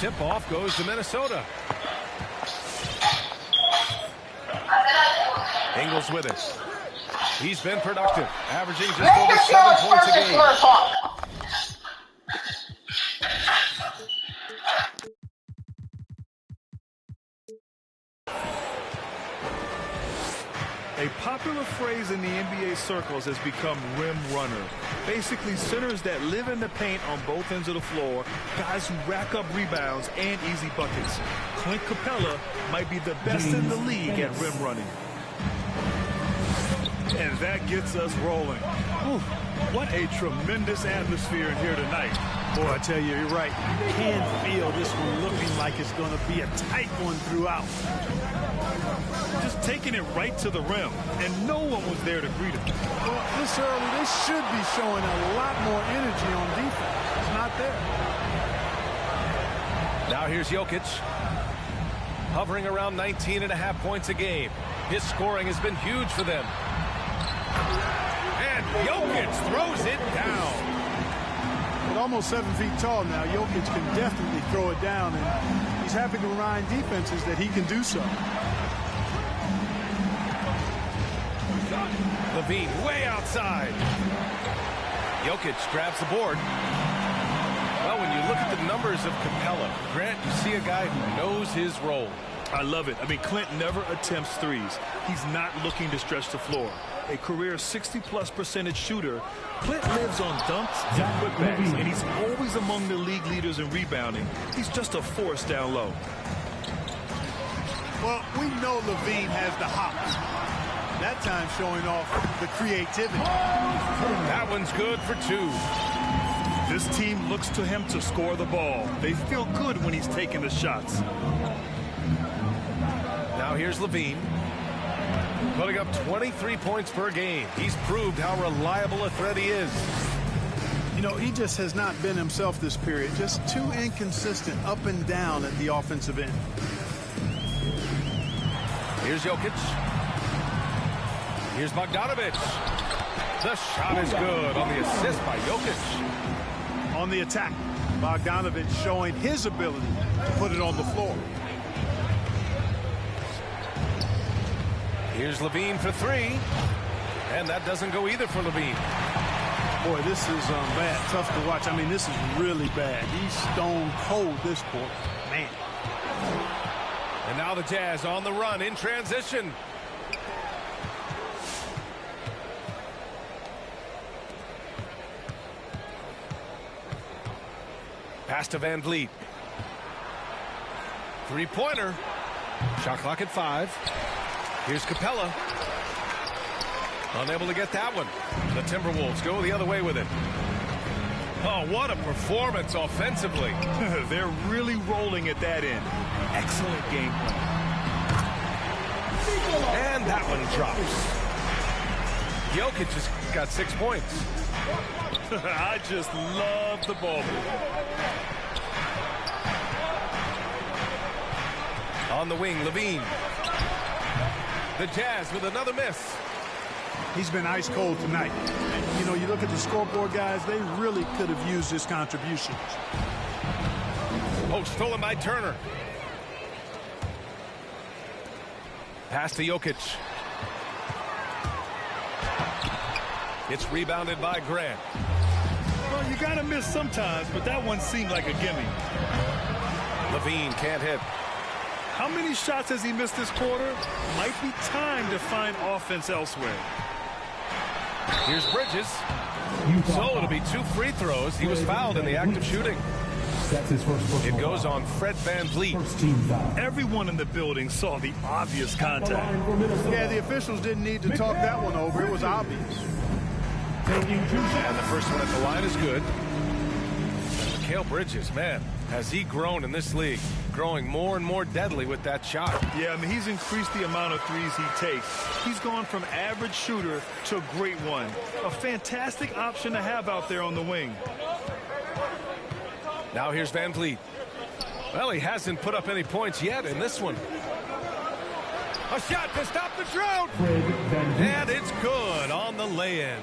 tip-off goes to Minnesota. Ingles with it. He's been productive, averaging just over 7 points a game. A popular phrase in the NBA circles has become rim runner. Basically, centers that live in the paint on both ends of the floor, guys who rack up rebounds and easy buckets. Clint Capella might be the best in the league at rim running. And that gets us rolling. Whew, what a tremendous atmosphere in here tonight. Boy, I tell you, you're right. You can feel this one looking like it's going to be a tight one throughout. Just taking it right to the rim, and no one was there to greet him. Well, this early, they should be showing a lot more energy on defense. It's not there. Now here's Jokic, hovering around 19.5 points a game. His scoring has been huge for them. And Jokic throws it down. At almost 7 feet tall now, Jokic can definitely throw it down, and he's happy to remind defenses that he can do so. LaVine way outside. Jokic grabs the board. Well, when you look at the numbers of Capella, Grant, you see a guy who knows his role. I love it. I mean, Clint never attempts threes. He's not looking to stretch the floor. A career 60+% shooter, Clint lives on dunks and putbacks, and he's always among the league leaders in rebounding. He's just a force down low. Well, we know LaVine has the hops. That time showing off the creativity. That one's good for 2. This team looks to him to score the ball. They feel good when he's taking the shots. Now here's LaVine, putting up 23 points per game. He's proved how reliable a threat he is. You know, he just has not been himself this period. Just too inconsistent up and down at the offensive end. Here's Jokic. Here's Bogdanović. The shot is good on the assist by Jokic. On the attack, Bogdanović showing his ability to put it on the floor. Here's LaVine for 3. And that doesn't go either for LaVine. Boy, this is bad. Tough to watch. I mean, this is really bad. He's stone cold this quarter. Man. And now the Jazz on the run in transition. Pass to Van Vliet. Three-pointer. Shot clock at 5. Here's Capella. Unable to get that one. The Timberwolves go the other way with it. Oh, what a performance offensively. They're really rolling at that end. Excellent game plan. And that one drops. Jokic has got 6 points. I just love the ball. On the wing, LaVine. The Jazz with another miss. He's been ice cold tonight. And, you know, you look at the scoreboard, guys, they really could have used his contributions. Oh, stolen by Turner. Pass to Jokic. It's rebounded by Grant. Well, you got to miss sometimes, but that one seemed like a gimme. LaVine can't hit. How many shots has he missed this quarter? Might be time to find offense elsewhere. Here's Bridges. So it'll be 2 free throws. He was fouled in the act of shooting. That's his first It goes on Fred Van Vliet. Everyone in the building saw the obvious contact. Yeah, the officials didn't need to talk that one over. It was obvious. And the first one at the line is good. Mikal Bridges, man, has he grown in this league? Growing more and more deadly with that shot. Yeah, I mean, he's increased the amount of threes he takes. He's gone from average shooter to a great one. A fantastic option to have out there on the wing. Now here's Van Vliet. Well, he hasn't put up any points yet in this one. A shot to stop the drought. And it's good on the lay-in.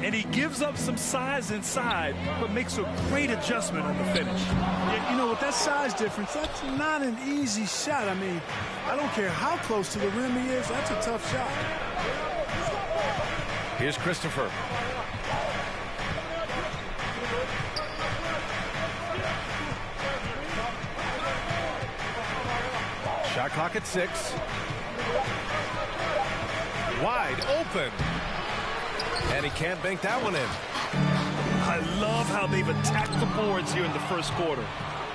And he gives up some size inside, but makes a great adjustment on the finish. Yeah, you know, with that size difference, that's not an easy shot. I mean, I don't care how close to the rim he is, that's a tough shot. Here's Christopher. Shot clock at 6. Wide open. And he can't bank that one in. I love how they've attacked the boards here in the first quarter.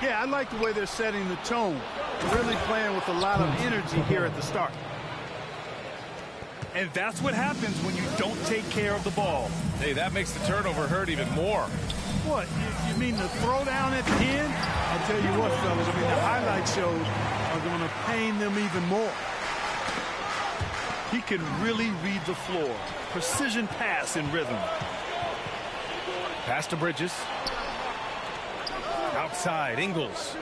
Yeah, I like the way they're setting the tone. Really playing with a lot of energy here at the start. And that's what happens when you don't take care of the ball. Hey, that makes the turnover hurt even more. What, you mean the throwdown at the end? I'll tell you what, fellas, I mean, the highlight shows are going to pain them even more. He can really read the floor. Precision pass in rhythm. Pass to Bridges. Outside, Ingles.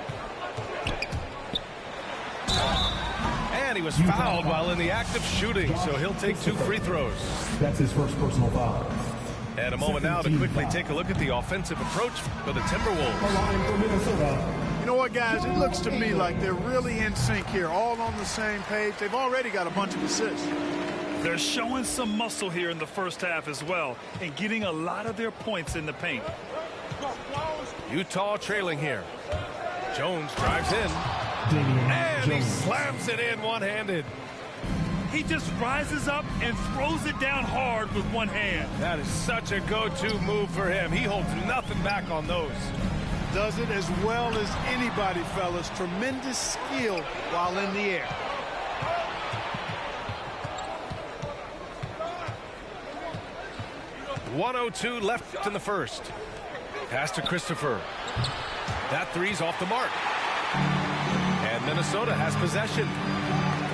And he was fouled while in the act of shooting, so he'll take 2 free throws. That's his first personal foul. And a moment now to quickly take a look at the offensive approach for the Timberwolves. You know what, guys? It looks to me like they're really in sync here, all on the same page. They've already got a bunch of assists. They're showing some muscle here in the first half as well and getting a lot of their points in the paint. Utah trailing here. Jones drives in. And he slams it in one-handed. He just rises up and throws it down hard with one hand. That is such a go-to move for him. He holds nothing back on those. Does it as well as anybody, fellas. Tremendous skill while in the air. .102 left in the first. Pass to Christopher. That three's off the mark. And Minnesota has possession.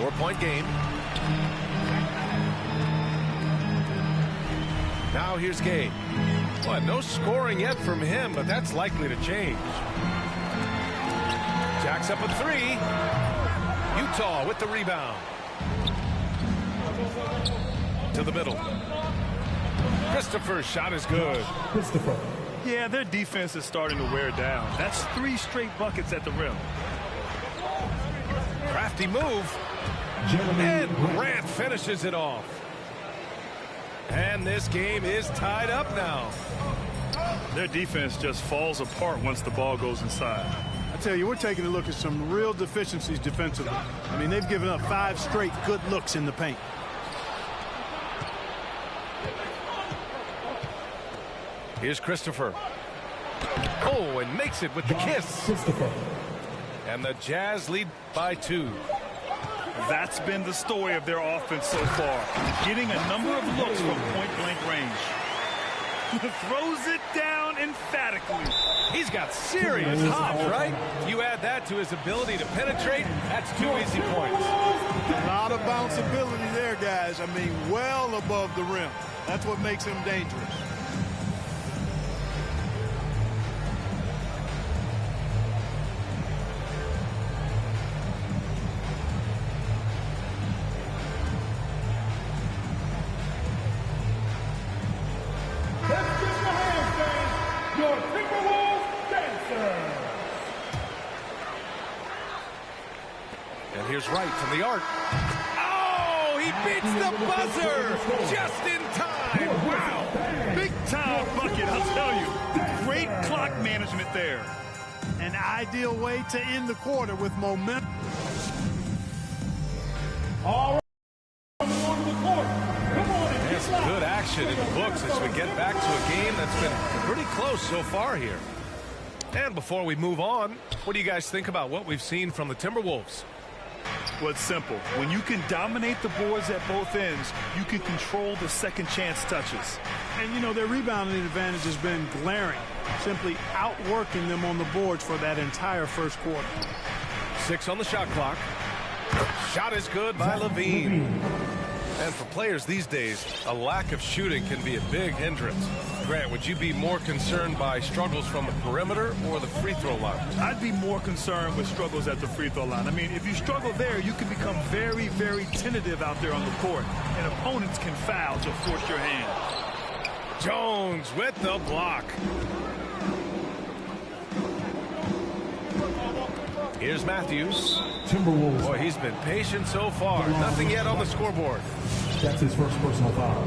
4-point game. Now here's Gay. Well, no scoring yet from him, but that's likely to change. Jacks up a 3. Utah with the rebound. To the middle. Christopher's shot is good. Christopher. Yeah, their defense is starting to wear down. That's 3 straight buckets at the rim. Crafty move. And Grant finishes it off. And this game is tied up now. Their defense just falls apart once the ball goes inside. I tell you, we're taking a look at some real deficiencies defensively. I mean, they've given up 5 straight good looks in the paint. Here's Christopher. Oh, and makes it with the kiss. Christopher. And the Jazz lead by 2. That's been the story of their offense so far. Getting a number of looks from point-blank range. Throws it down emphatically. He's got serious hops, right? You add that to his ability to penetrate, that's 2 easy points. A lot of bounceability there, guys. I mean, well above the rim. That's what makes him dangerous. Here's Wright from the arc. Oh, he beats the buzzer just in time. Wow. Big time bucket, I'll tell you. Great clock management there. An ideal way to end the quarter with momentum. All right. There's some good action in the books as we get back to a game that's been pretty close so far here. And before we move on, what do you guys think about what we've seen from the Timberwolves? Well, it's simple. When you can dominate the boards at both ends, you can control the second chance touches. And, you know, their rebounding advantage has been glaring, simply outworking them on the boards for that entire first quarter. 6 on the shot clock. Shot is good by Levine. And for players these days, a lack of shooting can be a big hindrance. Grant, would you be more concerned by struggles from the perimeter or the free throw line? I'd be more concerned with struggles at the free throw line. I mean, if you struggle there, you can become very, very tentative out there on the court, and opponents can foul to force your hand. Jones with the block. Here's Matthews. Timberwolves. Boy, he's been patient so far. Nothing yet on the scoreboard. That's his first personal foul.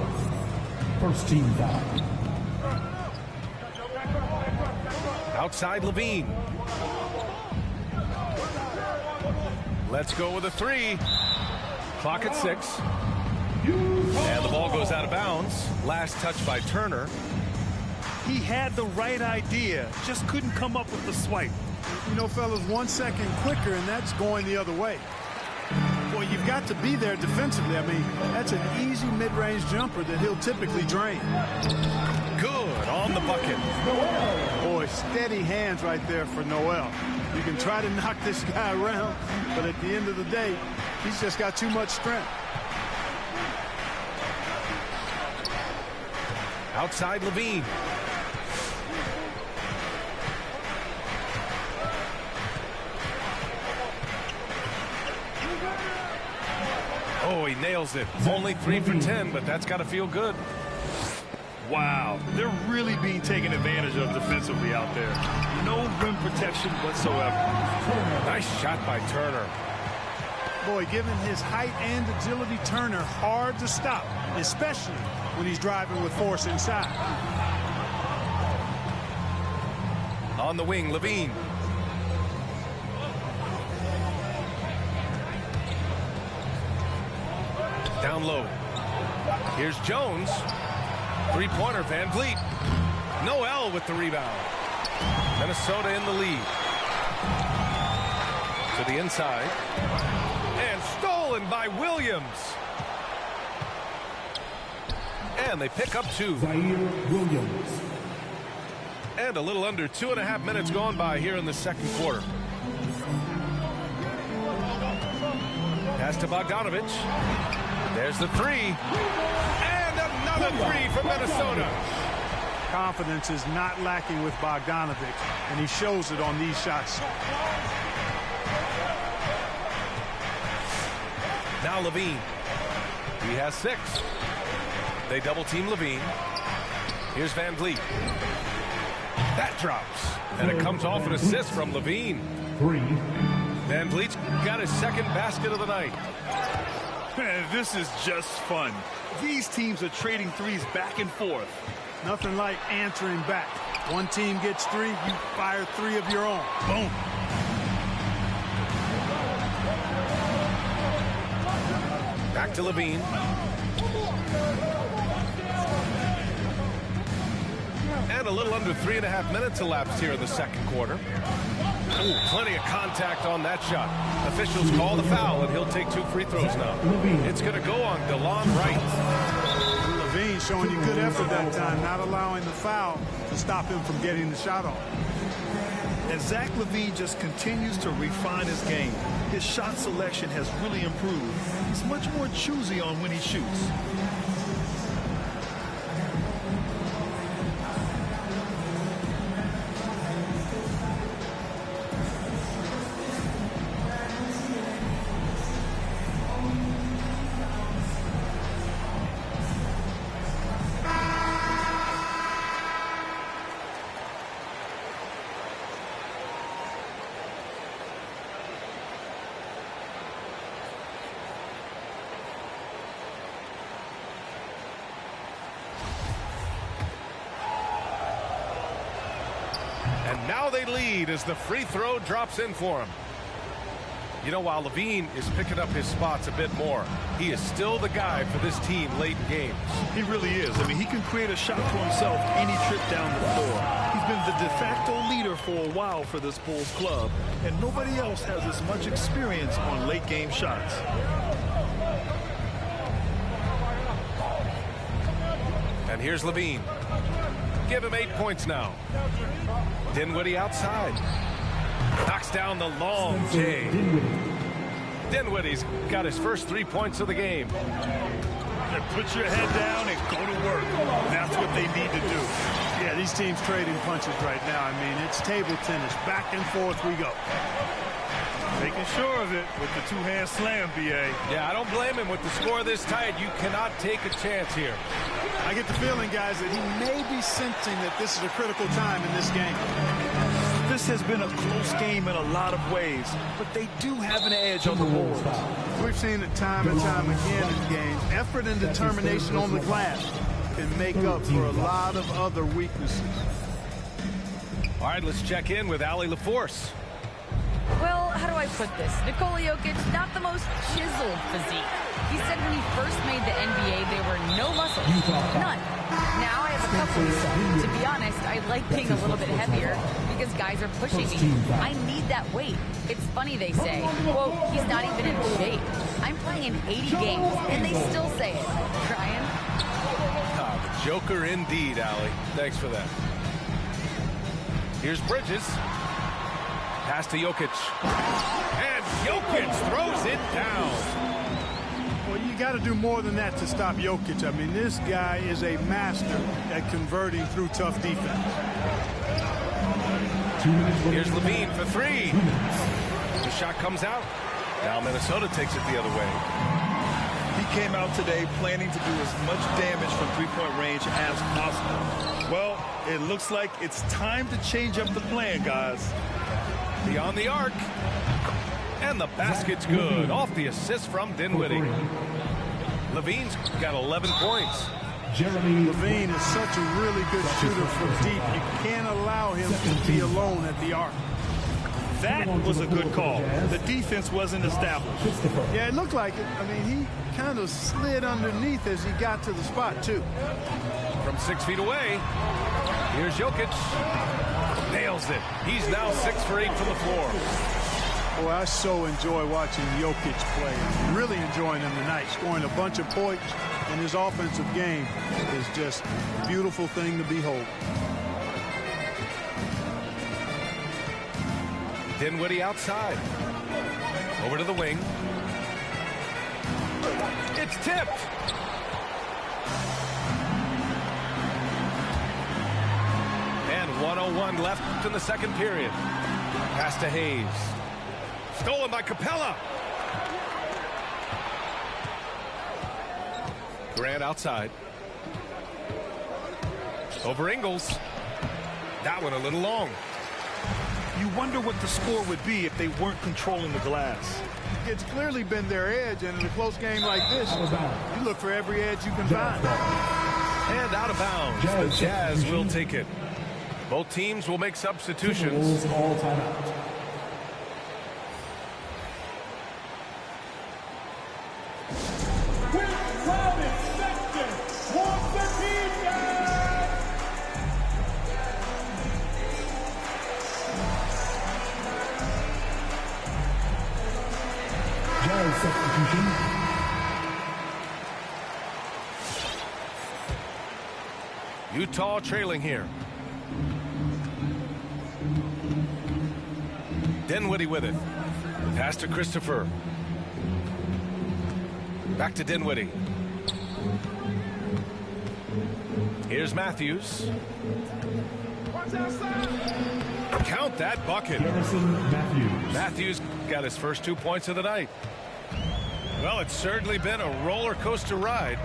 First team foul. Outside Levine. Let's go with a three. Clock at 6. And the ball goes out of bounds. Last touch by Turner. He had the right idea, just couldn't come up with the swipe. You know, fellas, 1 second quicker, and that's going the other way. Well, you've got to be there defensively. I mean, that's an easy mid-range jumper that he'll typically drain. Good on the bucket. Boy, steady hands right there for Noel. You can try to knock this guy around, but at the end of the day, he's just got too much strength. Outside Levine. Oh, he nails it. Only 3 for 10, but that's got to feel good. Wow, they're really being taken advantage of defensively out there. No rim protection whatsoever. Nice shot by Turner. Boy, given his height and agility, Turner hard to stop, especially when he's driving with force inside. On the wing, Levine. Down low. Here's Jones. Three-pointer, Van Vliet. Noel with the rebound. Minnesota in the lead. To the inside. And stolen by Williams. And they pick up 2. Zaire Williams. And a little under 2.5 minutes gone by here in the second quarter. Pass to Bogdanovich. There's the 3. And another 3 for Minnesota. Confidence is not lacking with Bogdanovich, and he shows it on these shots. Now Levine. He has 6. They double team Levine. Here's Van Vliet. That drops. And it comes off an assist from Levine. 3. Van Vliet's got his second basket of the night. Man, this is just fun. These teams are trading threes back and forth. Nothing like answering back. One team gets 3, you fire 3 of your own. Boom. Back to Levine. And a little under 3.5 minutes elapsed here in the second quarter. Ooh, plenty of contact on that shot. Officials call the foul, and he'll take 2 free throws now. It's going to go on DeLon Wright. Levine showing you good effort that time, not allowing the foul to stop him from getting the shot off. And Zach LaVine just continues to refine his game. His shot selection has really improved. He's much more choosy on when he shoots. And now they lead as the free throw drops in for him. You know, while Levine is picking up his spots a bit more, he is still the guy for this team late in games. He really is. I mean, he can create a shot for himself any trip down the floor. He's been the de facto leader for a while for this Bulls club, and nobody else has as much experience on late game shots. And here's Levine. Give him 8 points now. Dinwiddie outside. Knocks down the long J. Dinwiddie's got his first 3 points of the game. And put your head down and go to work. That's what they need to do. Yeah, these teams trading punches right now. I mean, it's table tennis. Back and forth we go. Making sure of it with the two-hand slam, B.A. Yeah, I don't blame him. With the score this tight, you cannot take a chance here. I get the feeling, guys, that he may be sensing that this is a critical time in this game. This has been a close game in a lot of ways, but they do have an edge on the boards. We've seen it time and time again in games. Effort and determination on the glass can make up for a lot of other weaknesses. All right, let's check in with Allie LaForce. Well, how do I put this? Nikola Jokic, not the most chiseled physique. He said when he first made the NBA, there were no muscles. None. Now I have a couple. To be honest, I like being a little bit heavier because guys are pushing me. I need that weight. It's funny they say, quote, he's not even in shape. I'm playing in 80 games, and they still say it. Trying? Joker indeed, Allie. Thanks for that. Here's Bridges. Pass to Jokic. And Jokic throws it down. Well, you got to do more than that to stop Jokic. I mean, this guy is a master at converting through tough defense. Here's Levine for three. The shot comes out. Now Minnesota takes it the other way. He came out today planning to do as much damage from three-point range as possible. Well, it looks like it's time to change up the plan, guys. Beyond the arc. And the basket's good. Off the assist from Dinwiddie. Levine's got 11 points. Levine is such a really good shooter from deep. You can't allow him to be alone at the arc. That was a good call. The defense wasn't established. Yeah, it looked like it. I mean, he kind of slid underneath as he got to the spot, too. From 6 feet away, here's Jokic. Nails it. He's now 6 for 8 from the floor. Boy, I so enjoy watching Jokic play. I'm really enjoying him tonight, scoring a bunch of points, and his offensive game is just a beautiful thing to behold. Dinwiddie outside. Over to the wing. It's tipped. And 1:01 left in the second period. Pass to Hayes. Stolen by Capella. Grant outside. Over Ingles. That one a little long. You wonder what the score would be if they weren't controlling the glass. It's clearly been their edge, and in a close game like this, you look for every edge you can find. And out of bounds. The Jazz will take it. Both teams will make substitutions. All timeout. Substitution. Utah trailing here. Dinwiddie with it. Pass to Christopher. Back to Dinwiddie. Here's Matthews. Count that bucket. Matthews got his first 2 points of the night. Well, it's certainly been a roller coaster ride.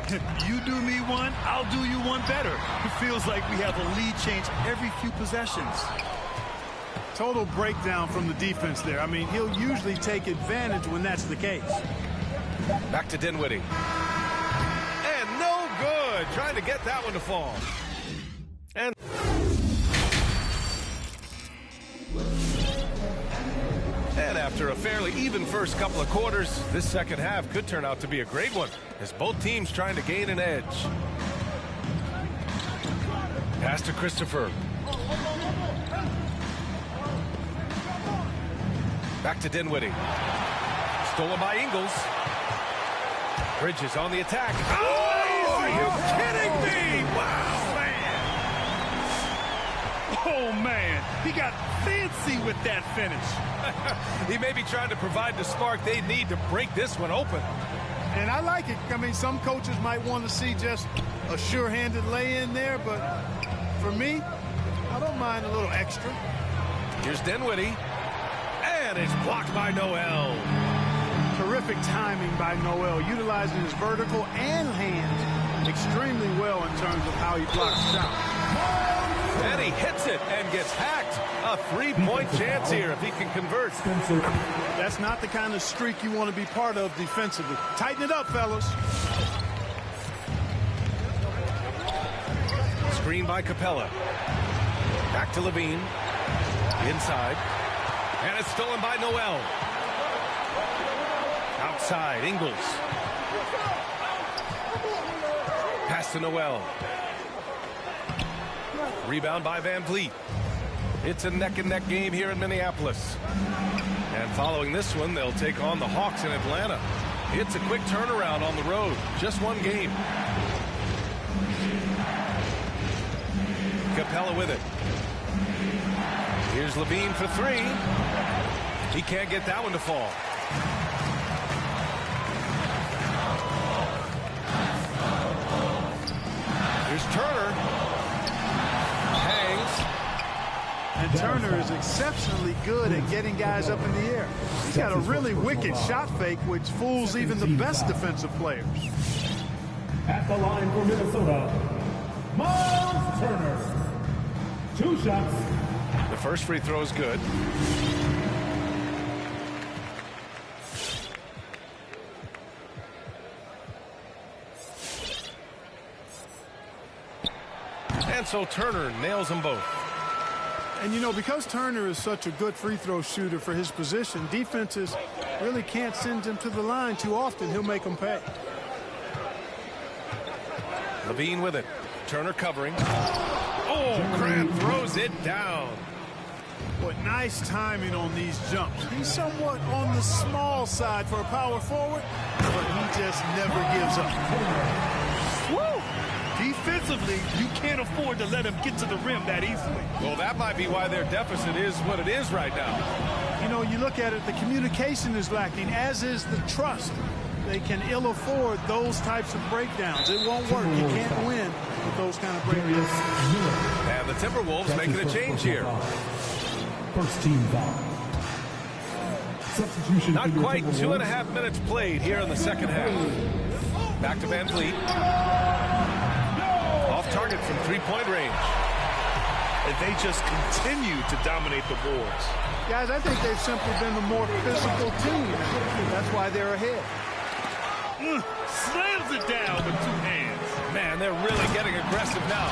You do me one, I'll do you one better. It feels like we have a lead change every few possessions. Total breakdown from the defense there. I mean, he'll usually take advantage when that's the case. Back to Dinwiddie. And no good. Trying to get that one to fall. And after a fairly even first couple of quarters, this second half could turn out to be a great one as both teams trying to gain an edge. Pass to Christopher. Back to Dinwiddie. Stolen by Ingles. Bridges on the attack. Oh, are you kidding me? Wow, man. Oh, man. He got fancy with that finish. He may be trying to provide the spark they need to break this one open. And I like it. I mean, some coaches might want to see just a sure-handed lay-in there, but for me, I don't mind a little extra. Here's Dinwiddie. And And it's blocked by Noel. Terrific timing by Noel, utilizing his vertical and hands extremely well in terms of how he blocks the shot. And he hits it and gets hacked. A three-point chance here if he can convert. That's not the kind of streak you want to be part of defensively. Tighten it up, fellas. Screen by Capella. Back to Levine. Inside. And it's stolen by Noel. Outside, Ingles. Pass to Noel. Rebound by Van Vliet. It's a neck-and-neck game here in Minneapolis. And following this one, they'll take on the Hawks in Atlanta. It's a quick turnaround on the road. Just one game. Capella with it. Here's Levine for three. He can't get that one to fall. Here's Turner. Hangs. And Turner is exceptionally good at getting guys up in the air. He's got a really wicked shot fake, which fools even the best defensive players. At the line for Minnesota, Miles Turner. 2 shots. The first free throw is good. And so Turner nails them both. And, you know, because Turner is such a good free throw shooter for his position, defenses really can't send him to the line too often. He'll make them pay. Levine with it. Turner covering. Oh, Grant throws it down. But nice timing on these jumps. He's somewhat on the small side for a power forward, but he just never gives up. Woo! Defensively, you can't afford to let him get to the rim that easily. Well, that might be why their deficit is what it is right now. You know, you look at it, the communication is lacking, as is the trust. They can ill afford those types of breakdowns. It won't work. You can't win with those kind of breakdowns. And the Timberwolves making a change here. First team foul. Substitution. Not quite 2.5 minutes played here in the second half. Back to Van Vliet. Off target from three-point range. And they just continue to dominate the boards. Guys, I think they've simply been the more physical team. That's why they're ahead. Slams it down with 2 hands. Man, they're really getting aggressive now.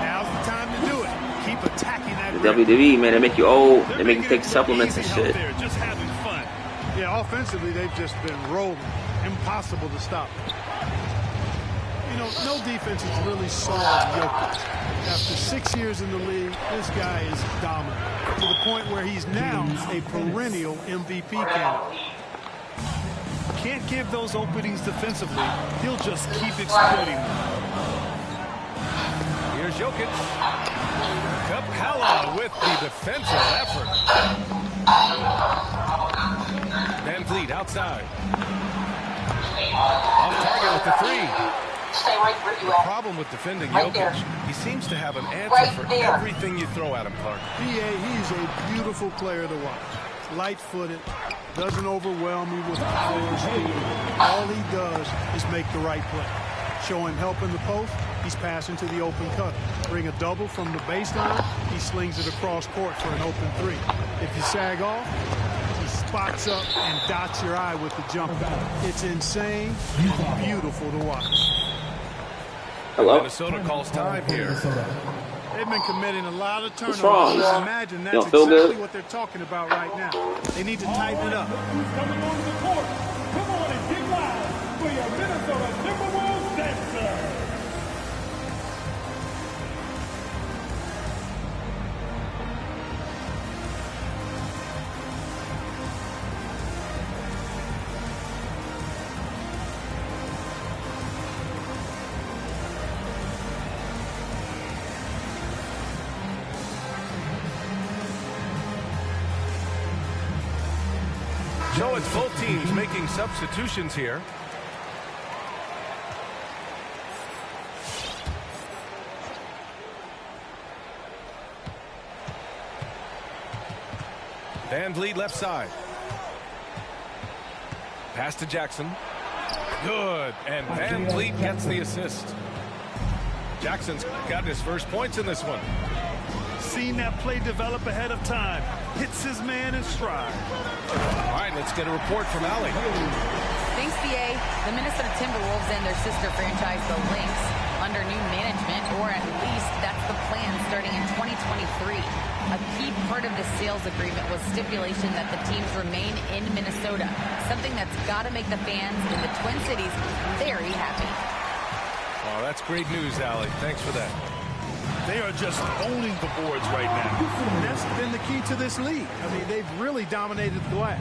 Now's the time to do it. Keep attacking that The WWE, man, they make you old. They make you take supplements and shit. They're just having fun. Yeah, offensively, they've just been rolling. Impossible to stop. You know, no defense has really solved Jokic. After 6 years in the league, this guy is dominant to the point where he's now a perennial MVP candidate. Can't give those openings defensively. He'll just keep exploiting them. Here's Jokic. Capella with the defensive effort. Van Vliet outside. Off target with the three. Stay right where you The at. problem with defending Right Jokic, there. he seems to have an answer Right for there. everything you throw at him, Clark. He's a beautiful player to watch. Light-footed, doesn't overwhelm you with power or speed. All he does is make the right play. Show him help in the post, he's passing to the open cutter. Bring a double from the baseline, he slings it across court for an open three. If you sag off, he spots up and dots your eye with the jumper. It's insane and beautiful to watch. Hello? Minnesota calls time here. They've been committing a lot of turnovers. wrong? I imagine that's You don't feel exactly good? what they're talking about right now. They need to tighten it up. Who's coming on the court? Come on and get live for your Minnesota Timberwolves dancer. Joe, it's both teams making substitutions here. Van Vliet left side. Pass to Jackson. Good. And Van Vliet gets the assist. Jackson's got his first points in this one. Seen that play develop ahead of time. Hits his man in stride. All right, let's get a report from Allie. Thanks, BA. The Minnesota Timberwolves and their sister franchise, the Lynx, under new management, or at least that's the plan starting in 2023. A key part of the sales agreement was stipulation that the teams remain in Minnesota, something that's got to make the fans in the Twin Cities very happy. Oh, that's great news, Allie. Thanks for that. They are just owning the boards right now. And that's been the key to this league. I mean, they've really dominated the glass.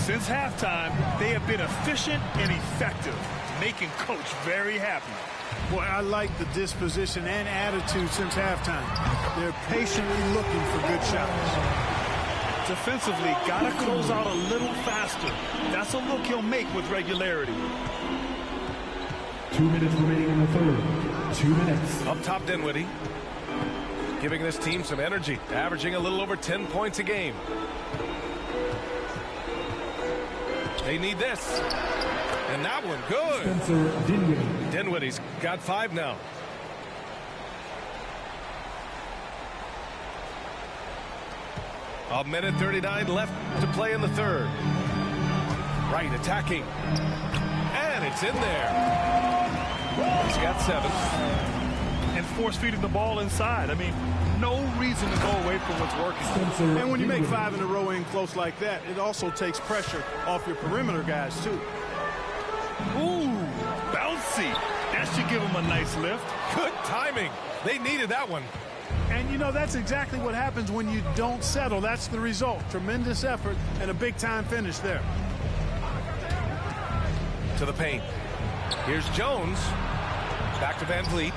Since halftime, they have been efficient and effective, making Coach very happy. Boy, I like the disposition and attitude since halftime. They're patiently looking for good shots. Defensively, got to close out a little faster. That's a look he'll make with regularity. 2 minutes remaining in the third. 2 minutes. Up top, Dinwiddie. Giving this team some energy, averaging a little over 10 points a game. They need this. And that one, good. Spencer Dinwiddie. Dinwiddie's got 5 now. A minute 39 left to play in the third. Right, attacking. And it's in there. He's got 7. And force-feeding the ball inside. I mean, no reason to go away from what's working. Spencer And when you make Dinwiddie. 5 in a row in close like that, it also takes pressure off your perimeter guys, too. Ooh, bouncy. That should give him a nice lift. Good timing. They needed that one. And, you know, that's exactly what happens when you don't settle. That's the result. Tremendous effort and a big-time finish there. To the paint. Here's Jones. Back to Van Vliet.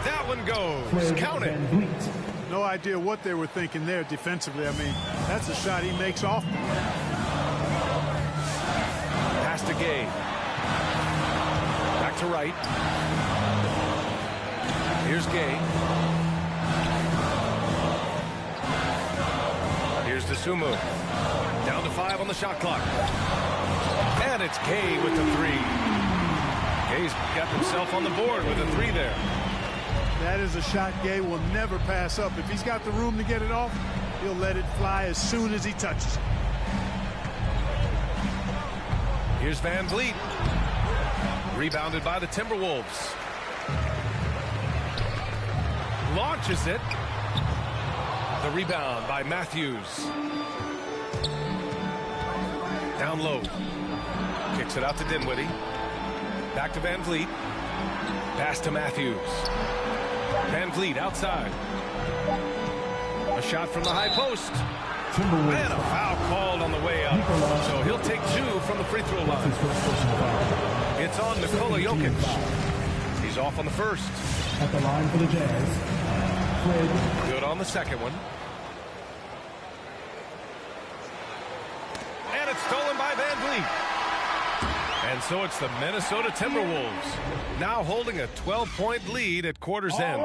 That one goes. Fred Count it. Van Vliet. No idea what they were thinking there defensively. I mean, that's a shot he makes often. Pass to Gay. Back to right. Here's Gay. Here's DeSumo. Down to 5 on the shot clock. And it's Gay with the 3. Gay's got himself on the board with a 3 there. That is a shot Gay will never pass up. If he's got the room to get it off, he'll let it fly as soon as he touches it. Here's Van Vliet. Rebounded by the Timberwolves. Launches it. The rebound by Matthews. Down low. Kicks it out to Dinwiddie. Back to Van Vliet. Pass to Matthews. Van Vliet outside. A shot from the high post. Timberwolves. And a foul called on the way up. So he'll take 2 from the free throw line. His first personal foul. It's on Nikola Jokic. He's off on the first. At the line for the Jazz, Fred. Good on the second one. And it's stolen by Van Vliet. And so it's the Minnesota Timberwolves now holding a 12-point lead at quarter's end.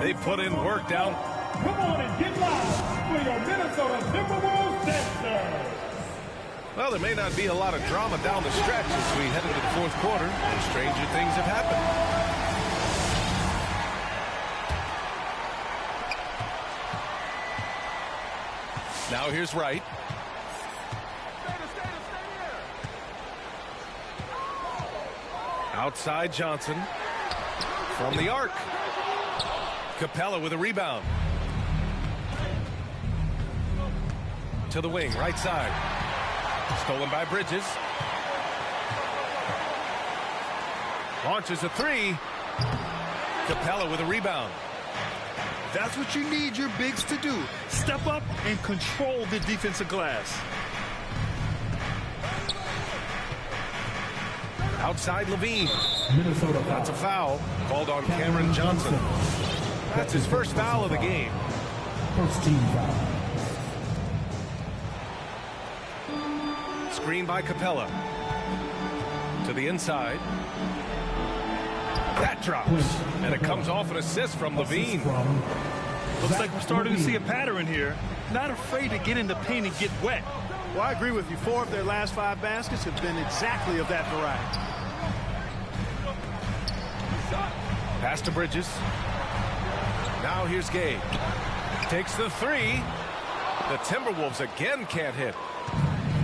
They put in work down. Come on and get live for your Minnesota Timberwolves Dexter. Well, there may not be a lot of drama down the stretch as we head into the fourth quarter, and stranger things have happened. Now here's Wright. Outside Johnson. From the arc. Capella with a rebound. To the wing, right side. Stolen by Bridges. Launches a 3. Capella with a rebound. That's what you need your bigs to do. Step up and control the defensive glass. Outside Levine. Minnesota foul. That's a foul called on Cameron Johnson. That's his first foul of the game. First team foul. Screen by Capella. To the inside. That drops. And it comes off an assist from Levine. Looks like we're starting to see a pattern here. not afraid to get in the paint and get wet. Well, I agree with you. 4 of their last 5 baskets have been exactly of that variety. Pass to Bridges. Now here's Gay. Takes the 3. The Timberwolves again can't hit.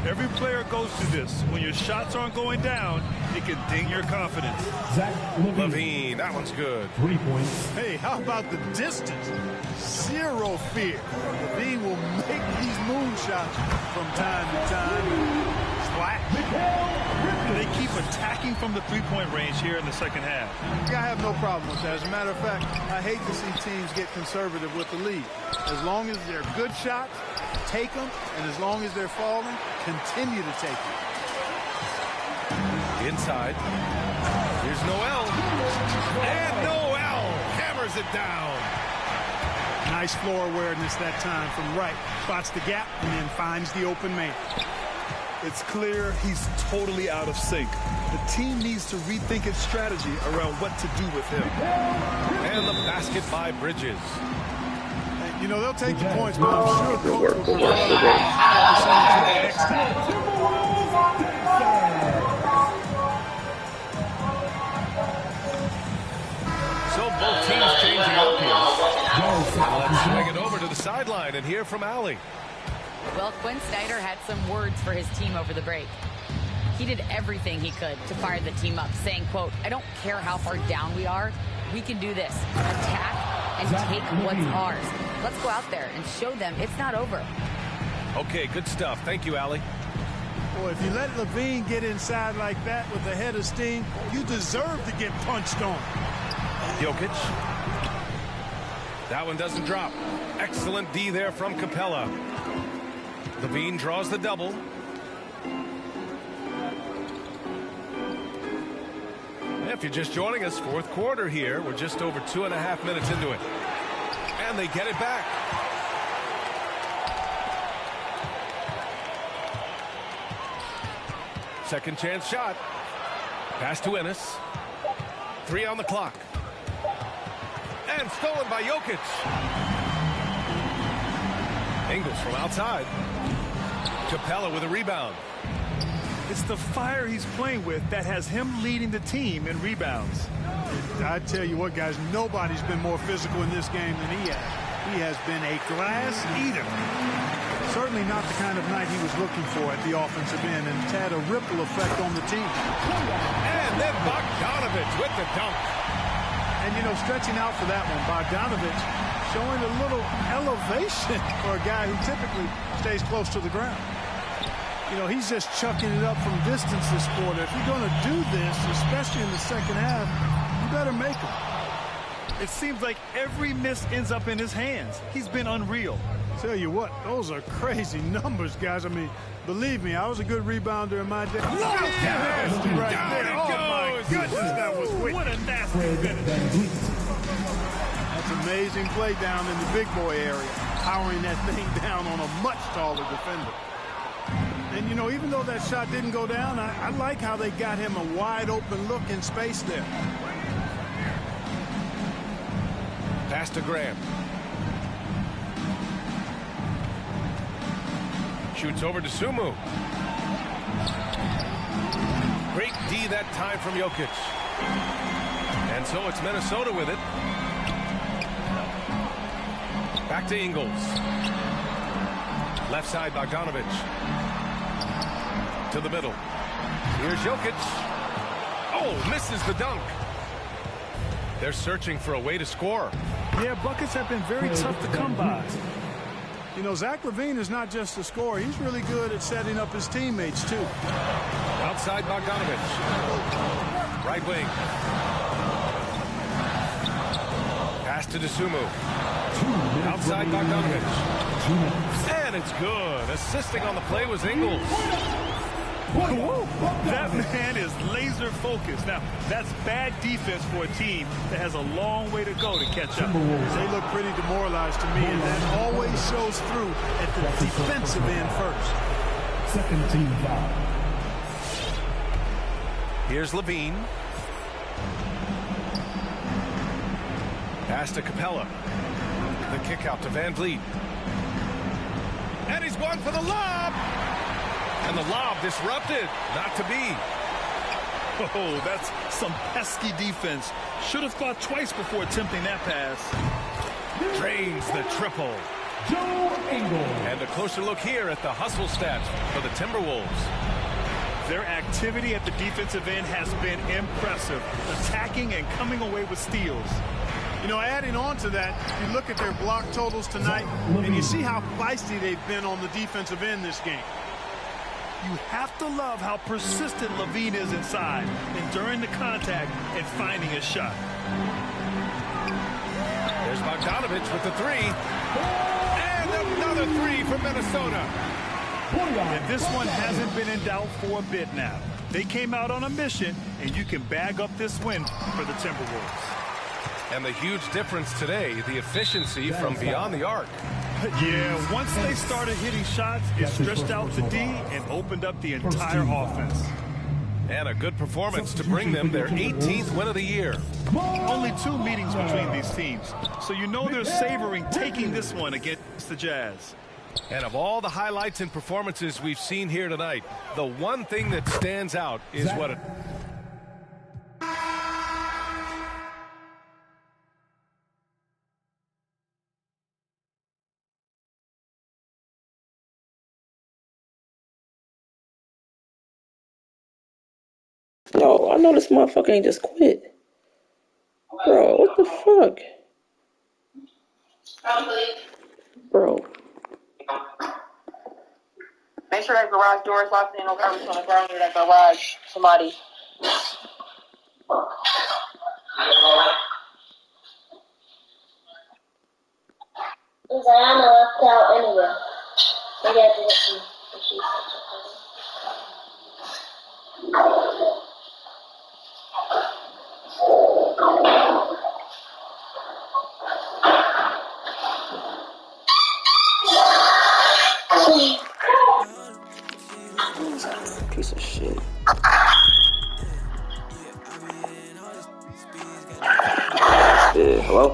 Every player goes through this. When your shots aren't going down, it can ding your confidence. Zach LaVine, that one's good. 3 points. Hey, how about the distance? Zero fear. LaVine will make these moonshots from time to time. Splat. They keep attacking from the three-point range here in the second half. I have no problem with that. As a matter of fact, I hate to see teams get conservative with the lead. As long as they're good shots, take them, and as long as they're falling, continue to take them. Inside. Here's Noel. And Noel hammers it down. Nice floor awareness that time from right. Spots the gap and then finds the open man. It's clear he's totally out of sync. The team needs to rethink its strategy around what to do with him. And the basket by Bridges. You know, they'll take the points, but I'm sure Good coach work, will good prefer work, good a work. higher percentage next time. So both teams changing up here. Let's swing it over to the sideline and hear from Allie. Well, Quinn Snyder had some words for his team over the break. He did everything he could to fire the team up, saying, quote, "I don't care how far down we are. We can do this. Attack and take what's ours. Let's go out there and show them it's not over." Okay, good stuff. Thank you, Allie. Boy, if you let LaVine get inside like that with a head of steam, you deserve to get punched on. Jokic. That one doesn't drop. Excellent D there from Capella. LaVine draws the double. If you're just joining us, 4th quarter here. We're just over 2.5 minutes into it. And they get it back. Second chance shot. Pass to Ennis. 3 on the clock. And stolen by Jokic. Ingles from outside. Capella with a rebound. It's the fire he's playing with that has him leading the team in rebounds. I tell you what, guys, nobody's been more physical in this game than he has. He has been a glass eater. Certainly not the kind of night he was looking for at the offensive end, and it's had a ripple effect on the team. And then Bogdanovich with the dunk. And, you know, stretching out for that one, Bogdanovich showing a little elevation for a guy who typically stays close to the ground. You know, he's just chucking it up from distance this quarter. If you're going to do this, especially in the second half, you better make them. It seems like every miss ends up in his hands. He's been unreal. Tell you what, those are crazy numbers, guys. I mean, believe me, I was a good rebounder in my day. Look at that! Right there. Oh, my goodness, that was wicked. What a nasty finish. That's amazing play down in the big boy area, powering that thing down on a much taller defender. And, you know, even though that shot didn't go down, I like how they got him a wide open look in space there. Pass to Graham. Shoots over to Sumu. Great D that time from Jokic. And so it's Minnesota with it. Back to Ingles. Left side, Bogdanovich. To the middle. Here's Jokic. Oh, misses the dunk. They're searching for a way to score. Yeah, buckets have been very tough to come by. You know, Zach LaVine is not just a scorer. He's really good at setting up his teammates, too. Outside Bogdanovich. Right wing. Pass to Dosunmu. Outside Bogdanovich. And it's good. Assisting on the play was Ingles. That man is laser focused. Now, that's bad defense for a team that has a long way to go to catch up. They look pretty demoralized to me, and that always shows through at the defensive end first. Second team foul. Here's LaVine. Pass to Capella. The kick out to Van Vliet. He's going for the lob. And the lob disrupted. Not to be. Oh, that's some pesky defense. Should have thought twice before attempting that pass. Drains the triple. Joe Engel. And a closer look here at the hustle stats for the Timberwolves. Their activity at the defensive end has been impressive, attacking and coming away with steals. You know, adding on to that, you look at their block totals tonight, and you see how feisty they've been on the defensive end this game. You have to love how persistent LaVine is inside, enduring the contact and finding a shot. There's Bogdanovich with the three. And another three from Minnesota. And this one hasn't been in doubt for a bit now. They came out on a mission, and you can bag up this win for the Timberwolves. And the huge difference today, the efficiency from beyond the arc. Yeah, once they started hitting shots, it stretched out the D and opened up the entire offense. And a good performance to bring them their 18th win of the year. Only 2 meetings between these teams, so you know they're savoring taking this one against the Jazz. And of all the highlights and performances we've seen here tonight, the one thing that stands out is what it... Yo, I know this motherfucker ain't just quit. Bro, what the fuck? Bro. Make sure that garage door is locked in. No garbage on the ground near that garage. Somebody. Zion left out anyway. Maybe I did it too. Piece of shit. Yeah, hello?